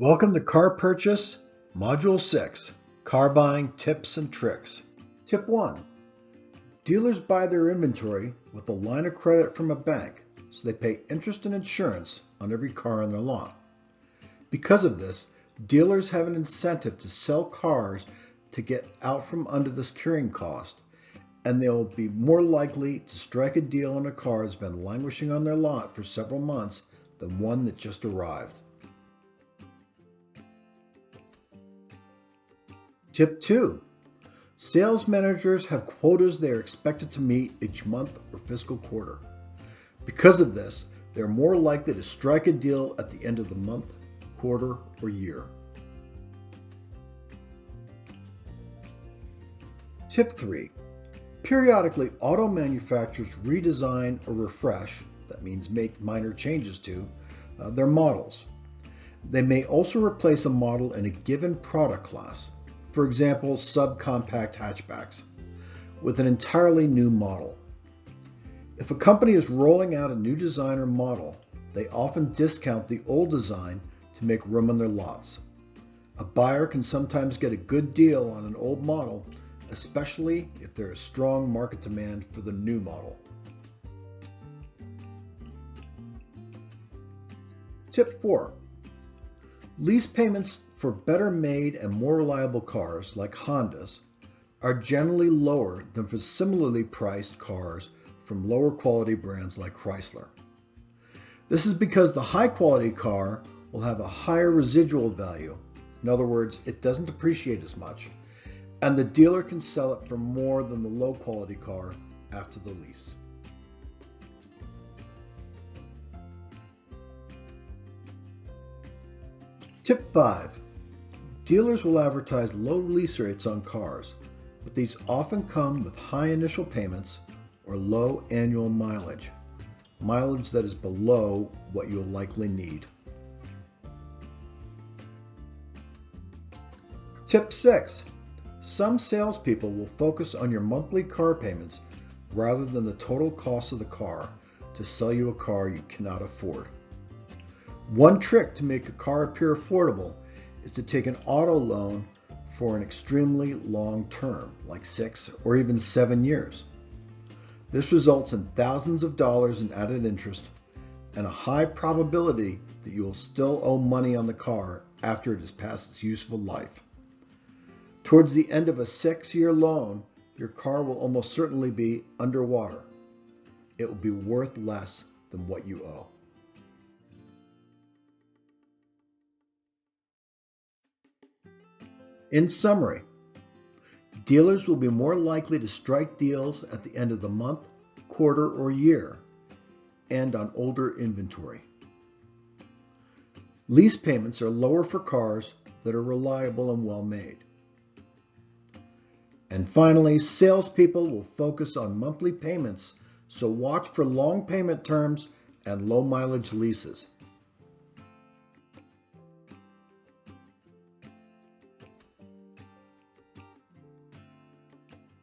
Welcome to Car Purchase, Module 6, Car Buying Tips and Tricks. Tip 1. Dealers buy their inventory with a line of credit from a bank, so they pay interest and insurance on every car on their lot. Because of this, dealers have an incentive to sell cars to get out from under this carrying cost, and they will be more likely to strike a deal on a car that's been languishing on their lot for several months than one that just arrived. Tip 2. Sales managers have quotas they are expected to meet each month or fiscal quarter. Because of this, they are more likely to strike a deal at the end of the month, quarter, or year. Tip 3. Periodically, auto manufacturers redesign or refresh, that means make minor changes to, their models. They may also replace a model in a given product class, for example, subcompact hatchbacks, with an entirely new model. If a company is rolling out a new design or model, they often discount the old design to make room on their lots. A buyer can sometimes get a good deal on an old model, especially if there is strong market demand for the new model. Tip 4. Lease payments for better made and more reliable cars, like Hondas, are generally lower than for similarly priced cars from lower quality brands like Chrysler. This is because the high quality car will have a higher residual value. In other words, it doesn't depreciate as much, and the dealer can sell it for more than the low quality car after the lease. Tip 5. Dealers will advertise low lease rates on cars, but these often come with high initial payments or low annual mileage that is below what you'll likely need. Tip 6. Some salespeople will focus on your monthly car payments rather than the total cost of the car to sell you a car you cannot afford. One trick to make a car appear affordable is to take an auto loan for an extremely long term, like 6 or even 7 years. This results in thousands of dollars in added interest and a high probability that you will still owe money on the car after it has passed its useful life. Towards the end of a 6-year loan, your car will almost certainly be underwater. It will be worth less than what you owe. In summary, dealers will be more likely to strike deals at the end of the month, quarter, or year, and on older inventory. Lease payments are lower for cars that are reliable and well made. And finally, salespeople will focus on monthly payments, so watch for long payment terms and low mileage leases.